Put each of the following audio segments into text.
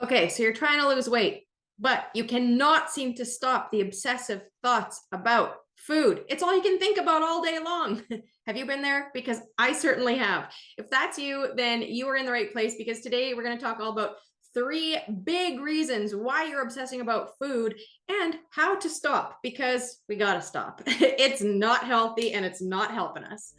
Okay, so you're trying to lose weight, but you cannot seem to stop the obsessive thoughts about food. It's all you can think about all day long. Have you been there? Because I certainly have. If that's you, then you are in the right place because today we're going to talk all about three big reasons why you're obsessing about food and how to stop because we got to stop. It's not healthy and it's not helping us.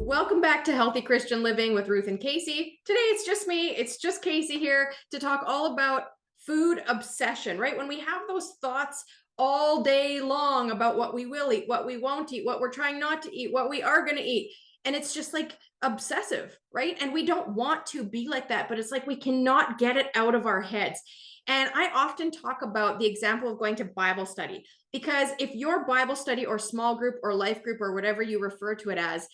Welcome back to Healthy Christian Living with Ruth and Casey. Today it's just me, it's just Casey here to talk all about food obsession, right? When we have those thoughts all day long about what we will eat, what we won't eat, what we're trying not to eat, what we are going to eat. And it's just like obsessive, right? And we don't want to be like that, but it's like we cannot get it out of our heads. And I often talk about the example of going to Bible study, because if your Bible study or small group or life group or whatever you refer to it as,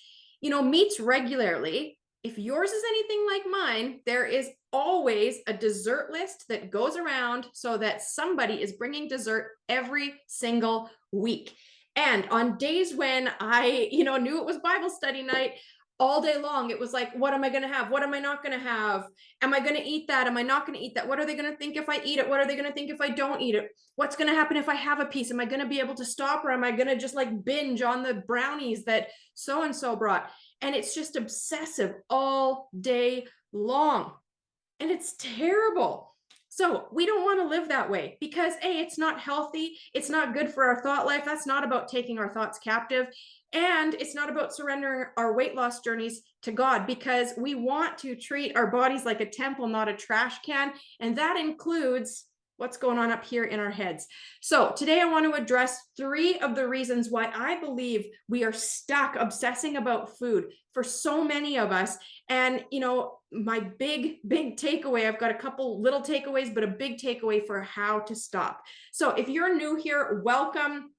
meets regularly, if yours is anything like mine, there is always a dessert list that goes around so that somebody is bringing dessert every single week. And on days when I, knew it was Bible study night, all day long, it was like, what am I going to have? What am I not going to have? Am I going to eat that? Am I not going to eat that? What are they going to think if I eat it? What are they going to think if I don't eat it? What's going to happen if I have a piece? Am I going to be able to stop, or am I going to just like binge on the brownies that so-and-so brought? And it's just obsessive all day long. And it's terrible. So we don't want to live that way because A, it's not healthy. It's not good for our thought life. That's not about taking our thoughts captive. And it's not about surrendering our weight loss journeys to God, because we want to treat our bodies like a temple, not a trash can. And that includes what's going on up here in our heads. So today I want to address three of the reasons why I believe we are stuck obsessing about food for so many of us. And, my big takeaway, I've got a couple little takeaways, but a big takeaway for how to stop. So if you're new here, welcome.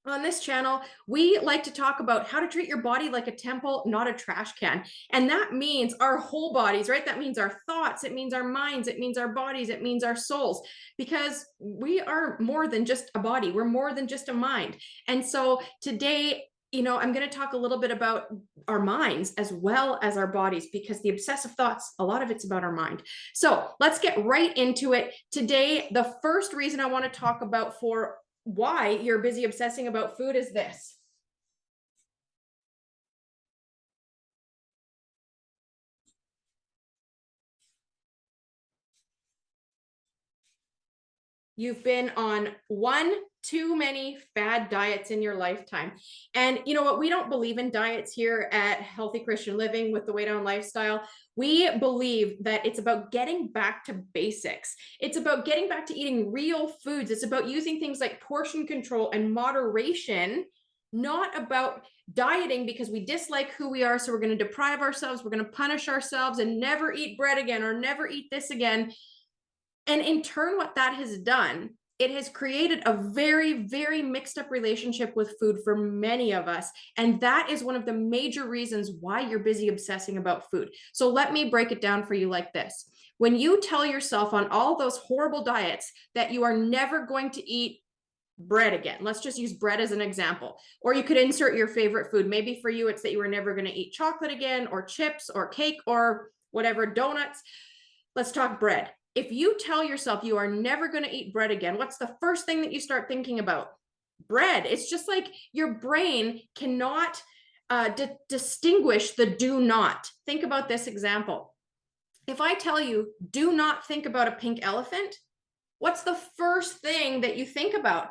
On this channel, we like to talk about how to treat your body like a temple, not a trash can. And that means our whole bodies, right? That means our thoughts, it means our minds, it means our bodies, it means our souls, because we are more than just a body. We're more than just a mind. And so today, I'm going to talk a little bit about our minds as well as our bodies, because the obsessive thoughts, a lot of it's about our mind. So let's get right into it. Today, the first reason I want to talk about for why you're busy obsessing about food is this. You've been on one too many fad diets in your lifetime. And you know what? We don't believe in diets here at Healthy Christian Living with the Way Down Lifestyle. We believe that it's about getting back to basics. It's about getting back to eating real foods. It's about using things like portion control and moderation, not about dieting because we dislike who we are. So we're going to deprive ourselves. We're going to punish ourselves and never eat bread again or never eat this again. And in turn, what that has done, it has created a very, very mixed up relationship with food for many of us. And that is one of the major reasons why you're busy obsessing about food. So let me break it down for you like this. When you tell yourself on all those horrible diets that you are never going to eat bread again, let's just use bread as an example, or you could insert your favorite food. Maybe for you, it's that you were never going to eat chocolate again, or chips, or cake, or whatever, donuts. Let's talk bread. If you tell yourself you are never going to eat bread again, what's the first thing that you start thinking about? Bread. It's just like your brain cannot distinguish the do not. Think about this example. If I tell you, do not think about a pink elephant, what's the first thing that you think about?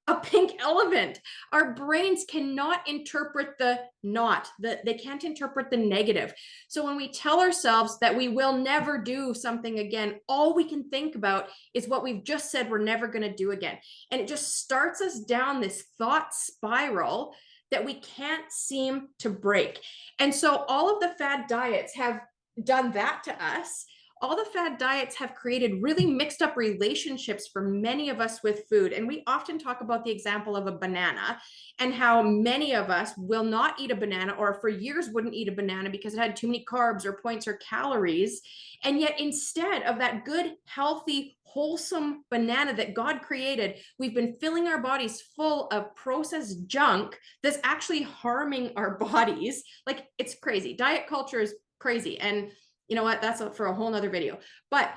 A pink elephant. Our brains cannot interpret the not, they can't interpret the negative. So when we tell ourselves that we will never do something again, all we can think about is what we've just said we're never going to do again. And it just starts us down this thought spiral that we can't seem to break. And so all of the fad diets have done that to us. All the fad diets have created really mixed up relationships for many of us with food. And we often talk about the example of a banana and how many of us will not eat a banana, or for years wouldn't eat a banana because it had too many carbs or points or calories. And yet instead of that good, healthy, wholesome banana that God created, we've been filling our bodies full of processed junk that's actually harming our bodies. Like, it's crazy. Diet culture is crazy. And You know what? That's for a whole nother video. But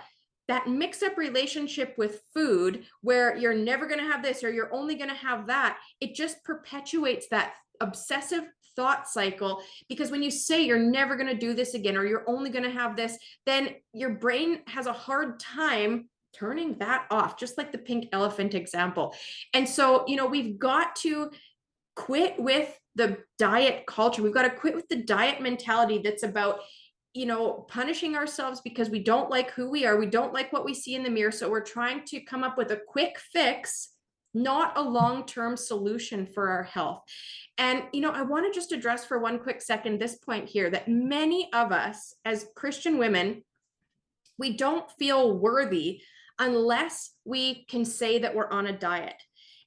that mixed up relationship with food where you're never going to have this or you're only going to have that, it just perpetuates that obsessive thought cycle. Because when you say you're never going to do this again or you're only going to have this, then your brain has a hard time turning that off, just like the pink elephant example. And so, we've got to quit with the diet culture. We've got to quit with the diet mentality that's about punishing ourselves because we don't like who we are. We don't like what we see in the mirror. So we're trying to come up with a quick fix, not a long-term solution for our health. And, I want to just address for one quick second this point here, that many of us as Christian women, we don't feel worthy unless we can say that we're on a diet.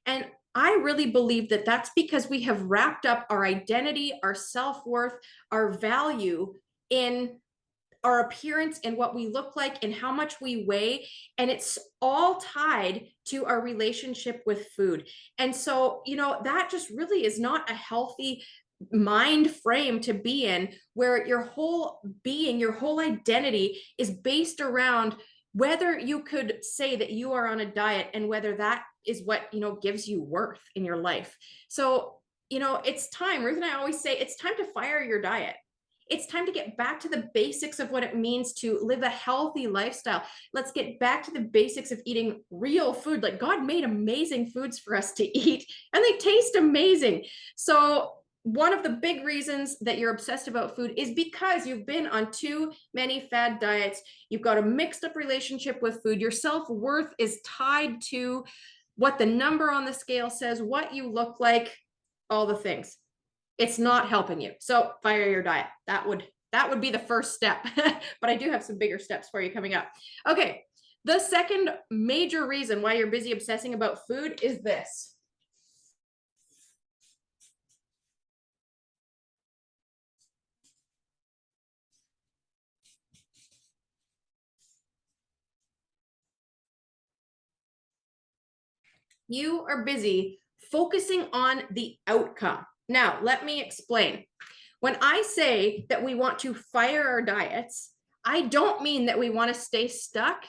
And I really believe that that's because we have wrapped up our identity, our self-worth, our value in our appearance and what we look like and how much we weigh. And it's all tied to our relationship with food. And so, that just really is not a healthy mind frame to be in, where your whole being, your whole identity is based around whether you could say that you are on a diet and whether that is what, gives you worth in your life. So, it's time. Ruth and I always say it's time to fire your diet. It's time to get back to the basics of what it means to live a healthy lifestyle. Let's get back to the basics of eating real food. Like, God made amazing foods for us to eat, and they taste amazing. So one of the big reasons that you're obsessed about food is because you've been on too many fad diets. You've got a mixed up relationship with food. Your self-worth is tied to what the number on the scale says, what you look like, all the things. It's not helping you. So fire your diet. That would be the first step. But I do have some bigger steps for you coming up. Okay. The second major reason why you're busy obsessing about food is this. You are busy focusing on the outcome. Now, let me explain. When I say that we want to fire our diets, I don't mean that we want to stay stuck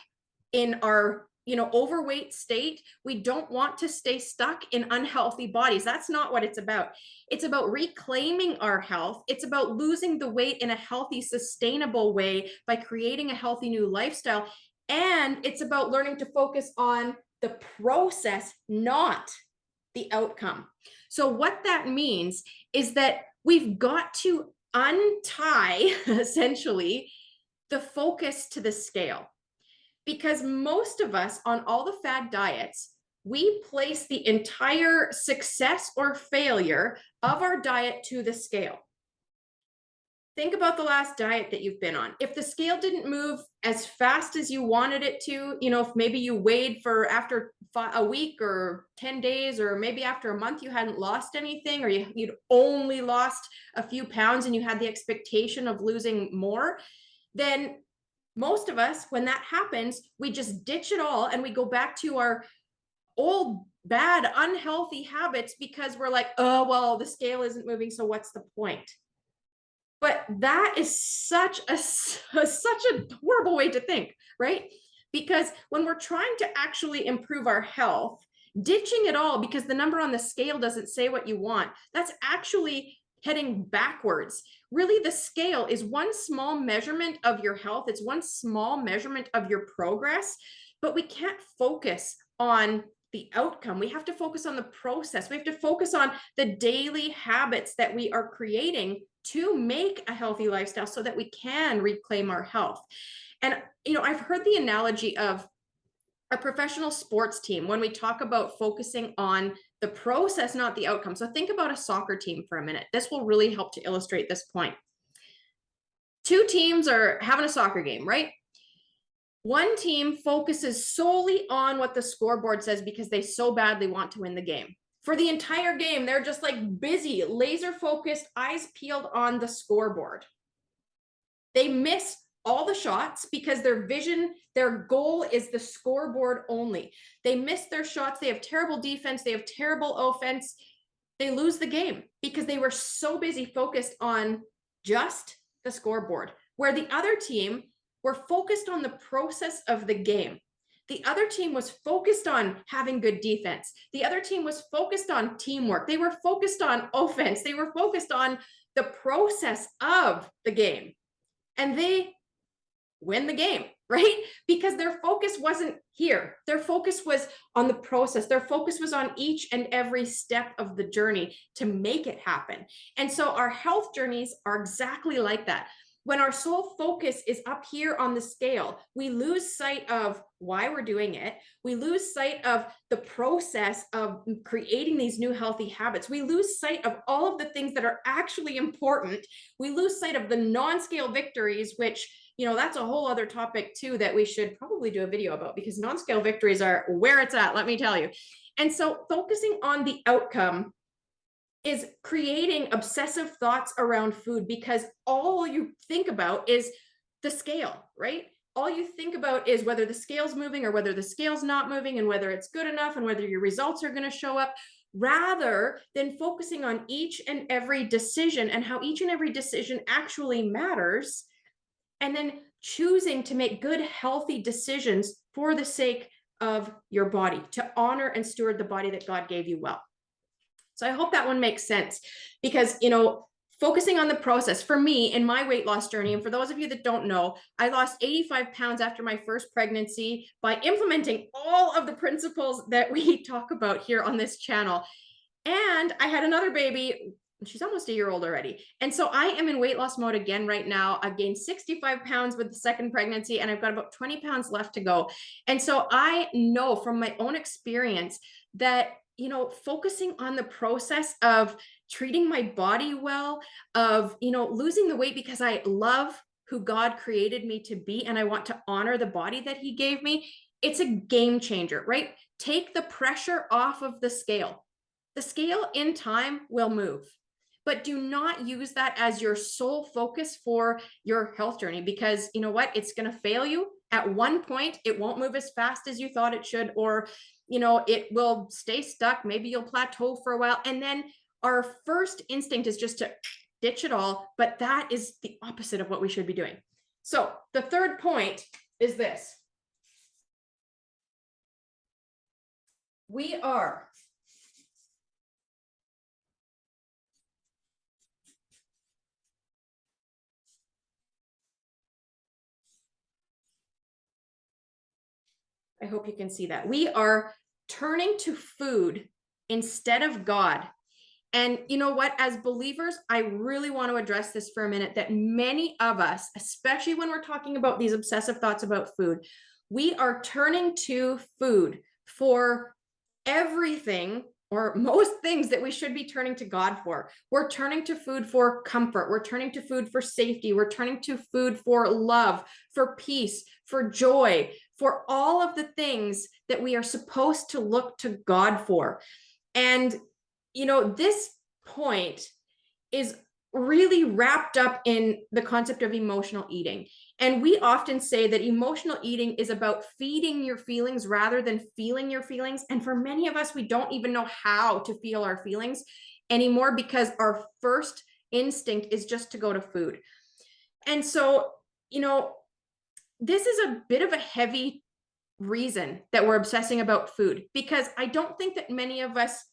in our overweight state. We don't want to stay stuck in unhealthy bodies. That's not what it's about. It's about reclaiming our health. It's about losing the weight in a healthy, sustainable way by creating a healthy new lifestyle. And it's about learning to focus on the process, not the outcome. So what that means is that we've got to untie, essentially, the focus to the scale. Because most of us on all the fad diets, we place the entire success or failure of our diet to the scale. Think about the last diet that you've been on. If the scale didn't move as fast as you wanted it to, if maybe you weighed for after a week or 10 days, or maybe after a month you hadn't lost anything, or you'd only lost a few pounds and you had the expectation of losing more, then most of us, when that happens, we just ditch it all and we go back to our old, bad, unhealthy habits because we're like, oh, well, the scale isn't moving, so what's the point? But that is such a horrible way to think, right? Because when we're trying to actually improve our health, ditching it all because the number on the scale doesn't say what you want, that's actually heading backwards. Really, the scale is one small measurement of your health. It's one small measurement of your progress, but we can't focus on the outcome. We have to focus on the process. We have to focus on the daily habits that we are creating to make a healthy lifestyle so that we can reclaim our health. And, I've heard the analogy of a professional sports team when we talk about focusing on the process, not the outcome. So think about a soccer team for a minute. This will really help to illustrate this point. Two teams are having a soccer game, right? One team focuses solely on what the scoreboard says because they so badly want to win the game. For the entire game, they're just like busy, laser focused, eyes peeled on the scoreboard. They miss all the shots because their goal is the scoreboard only. They miss their shots. They have terrible defense. They have terrible offense. They lose the game because they were so busy focused on just the scoreboard. where the other team were focused on the process of the game. The other team was focused on having good defense. The other team was focused on teamwork. They were focused on offense. They were focused on the process of the game. And they win the game, right? Because their focus wasn't here. Their focus was on the process. Their focus was on each and every step of the journey to make it happen. And so our health journeys are exactly like that. When our sole focus is up here on the scale, we lose sight of why we're doing it. We lose sight of the process of creating these new healthy habits. We lose sight of all of the things that are actually important. We lose sight of the non-scale victories, which, you know, that's a whole other topic too that we should probably do a video about, because non-scale victories are where it's at, let me tell you. And so focusing on the outcome is creating obsessive thoughts around food, because all you think about is the scale, right? All you think about is whether the scale's moving or whether the scale's not moving, and whether it's good enough and whether your results are going to show up, rather than focusing on each and every decision and how each and every decision actually matters, and then choosing to make good, healthy decisions for the sake of your body, to honor and steward the body that God gave you well. So I hope that one makes sense, because, you know, focusing on the process for me in my weight loss journey, and for those of you that don't know, I lost 85 pounds after my first pregnancy by implementing all of the principles that we talk about here on this channel. And I had another baby. She's almost a year old already. And so I am in weight loss mode again right now. I've gained 65 pounds with the second pregnancy, and I've got about 20 pounds left to go. And so I know from my own experience that, you know, focusing on the process of treating my body well, of, you know, losing the weight because I love who God created me to be, and I want to honor the body that He gave me, it's a game changer, right? Take the pressure off of the scale. The scale in time will move, but do not use that as your sole focus for your health journey, because you know what? It's going to fail you. At one point, it won't move as fast as you thought it should, or, you know, it will stay stuck. Maybe you'll plateau for a while. And then our first instinct is just to ditch it all. But that is the opposite of what we should be doing. So the third point is this. We are I hope you can see that. We are turning to food instead of God. And you know what? As believers, I really want to address this for a minute, that many of us, especially when we're talking about these obsessive thoughts about food, we are turning to food for everything, or most things that we should be turning to God for. We're turning to food for comfort. We're turning to food for safety. We're turning to food for love, for peace, for joy, for all of the things that we are supposed to look to God for. And, you know, this point is really wrapped up in the concept of emotional eating. And we often say that emotional eating is about feeding your feelings rather than feeling your feelings. And for many of us, we don't even know how to feel our feelings anymore, because our first instinct is just to go to food. And so, you know, this is a bit of a heavy reason that we're obsessing about food, because I don't think that many of us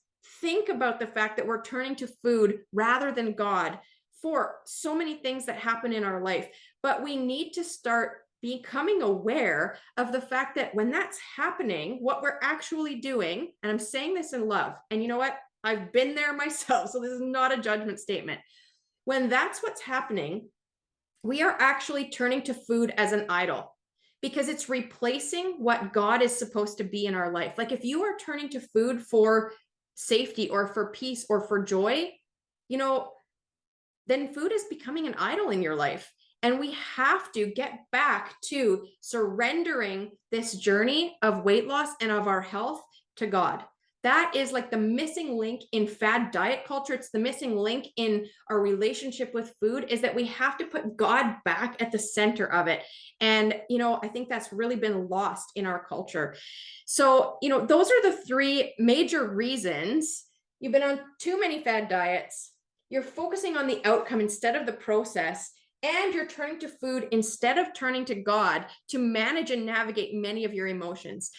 think about the fact that we're turning to food rather than God for so many things that happen in our life. But we need to start becoming aware of the fact that when that's happening, what we're actually doing, and I'm saying this in love, and you know what? I've been there myself, so this is not a judgment statement. When that's what's happening, we are actually turning to food as an idol, because it's replacing what God is supposed to be in our life. Like if you are turning to food for safety or for peace or for joy, you know, then food is becoming an idol in your life. And we have to get back to surrendering this journey of weight loss and of our health to God. That is like the missing link in fad diet culture. It's the missing link in our relationship with food, is that we have to put God back at the center of it. And, you know, I think that's really been lost in our culture. So, you know, those are the three major reasons you've been on too many fad diets. You're focusing on the outcome instead of the process. and you're turning to food instead of turning to God to manage and navigate many of your emotions.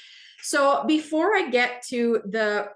So before I get to the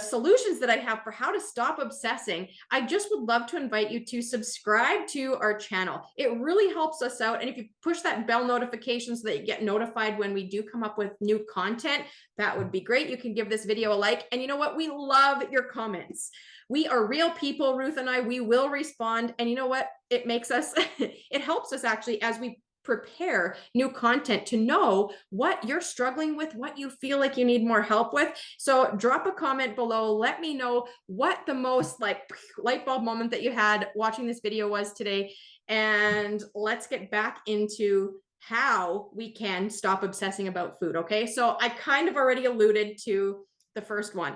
solutions that I have for how to stop obsessing, I just would love to invite you to subscribe to our channel. It really helps us out. And if you push that bell notification so that you get notified when we do come up with new content, that would be great. You can give this video a like. And you know what? We love your comments. We are real people, Ruth and I. We will respond. And you know what? It makes us, it helps us actually as we prepare new content to know what you're struggling with, what you feel like you need more help with. So drop a comment below. Let me know what the most like light bulb moment that you had watching this video was today. And let's get back into how we can stop obsessing about food. Okay. So I kind of already alluded to the first one,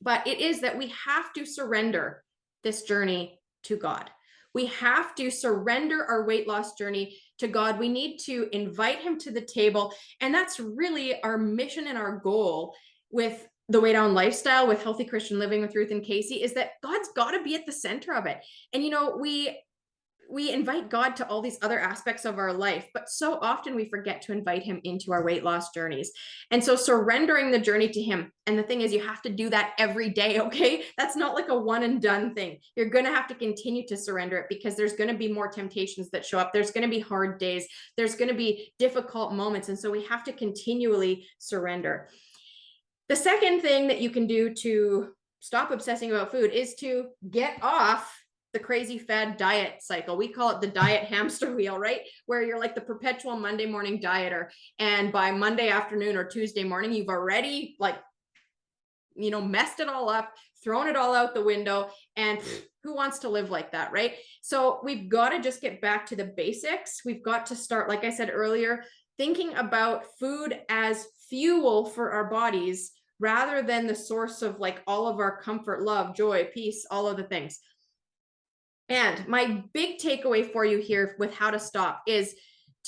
but it is that we have to surrender this journey to God. We have to surrender our weight loss journey to God. We need to invite him to the table. And that's really our mission and our goal with the Way Down lifestyle, with Healthy Christian Living with Ruth and Casey, is that God's got to be at the center of it. And, you know, we invite God to all these other aspects of our life, but so often we forget to invite him into our weight loss journeys. And so surrendering the journey to him. And the thing is, you have to do that every day. Okay. That's not like a one and done thing. You're going to have to continue to surrender it because there's going to be more temptations that show up. There's going to be hard days. There's going to be difficult moments. And so we have to continually surrender. The second thing that you can do to stop obsessing about food is to get off the crazy fad diet cycle. We call it the diet hamster wheel, right? Where you're like the perpetual Monday morning dieter. And by Monday afternoon or Tuesday morning, you've already messed it all up, thrown it all out the window. And who wants to live like that, right? So we've got to just get back to the basics. We've got to start, like I said earlier, thinking about food as fuel for our bodies rather than the source of like all of our comfort, love, joy, peace, all of the things. And my big takeaway for you here with how to stop is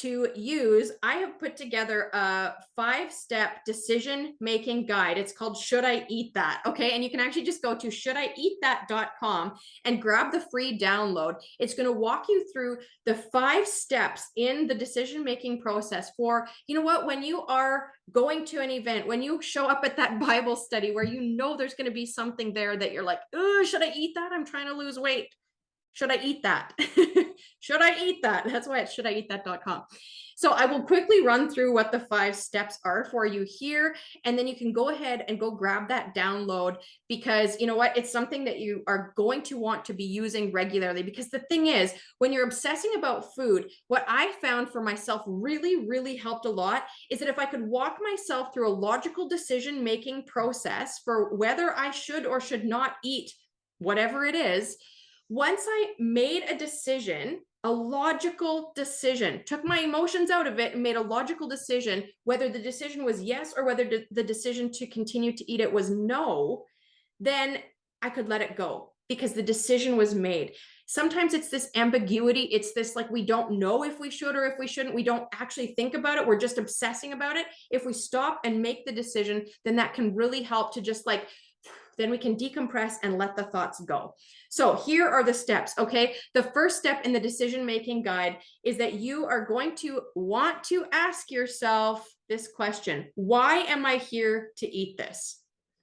I have put together a 5-step decision-making guide. It's called Should I Eat That? Okay. And you can actually just go to shouldiEatThat.com and grab the free download. It's going to walk you through the 5 steps in the decision-making process for, you know what, when you are going to an event, when you show up at that Bible study where you know there's going to be something there that you're like, oh, should I eat that? I'm trying to lose weight. Should I eat that? Should I eat that? That's why it's shouldiEatThat.com. So I will quickly run through what the 5 steps are for you here. And then you can go ahead and go grab that download because you know what? It's something that you are going to want to be using regularly because the thing is, when you're obsessing about food, what I found for myself really, really helped a lot is that if I could walk myself through a logical decision-making process for whether I should or should not eat whatever it is, once I made a decision, a logical decision, took my emotions out of it and made a logical decision, whether the decision was yes or whether the decision to continue to eat it was no, then I could let it go because the decision was made. Sometimes it's this ambiguity. It's this like we don't know if we should or if we shouldn't. We don't actually think about it. We're just obsessing about it. If we stop and make the decision, then that can really help to just like, then we can decompress and let the thoughts go. So here are the steps, okay? The first step in the decision-making guide is that you are going to want to ask yourself this question: why am I here to eat this?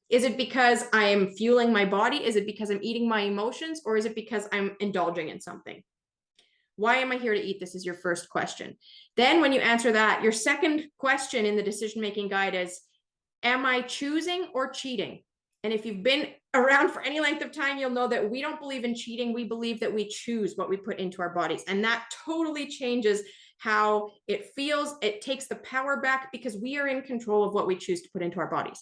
Is it because I am fueling my body? Is it because I'm eating my emotions? Or is it because I'm indulging in something? Why am I here to eat this is your first question. Then when you answer that, your second question in the decision-making guide is, am I choosing or cheating? And if you've been around for any length of time, you'll know that we don't believe in cheating. We believe that we choose what we put into our bodies. And that totally changes how it feels. It takes the power back because we are in control of what we choose to put into our bodies.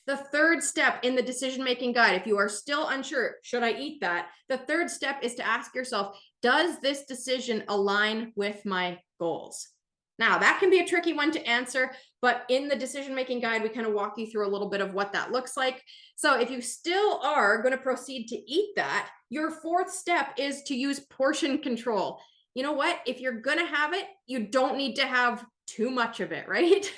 The third step in the decision-making guide, if you are still unsure, should I eat that? The third step is to ask yourself, does this decision align with my goals? Now, that can be a tricky one to answer, but in the decision-making guide, we kind of walk you through a little bit of what that looks like. So if you still are going to proceed to eat that, your fourth step is to use portion control. You know what? If you're going to have it, you don't need to have too much of it, right?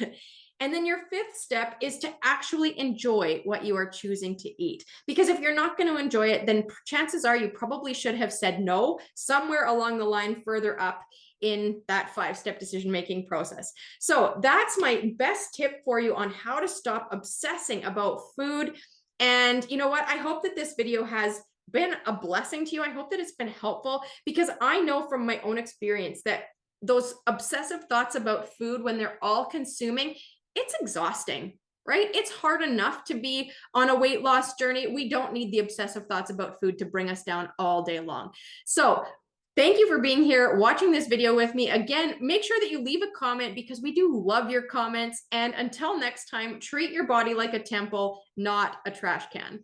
And then your fifth step is to actually enjoy what you are choosing to eat. Because if you're not going to enjoy it, then chances are you probably should have said no somewhere along the line further up in that 5-step decision making process. So that's my best tip for you on how to stop obsessing about food. And you know what? I hope that this video has been a blessing to you. I hope that it's been helpful, because I know from my own experience that those obsessive thoughts about food, when they're all consuming, it's exhausting, right? It's hard enough to be on a weight loss journey. We don't need the obsessive thoughts about food to bring us down all day long. So thank you for being here, watching this video with me. Again, make sure that you leave a comment, because we do love your comments. And until next time, treat your body like a temple, not a trash can.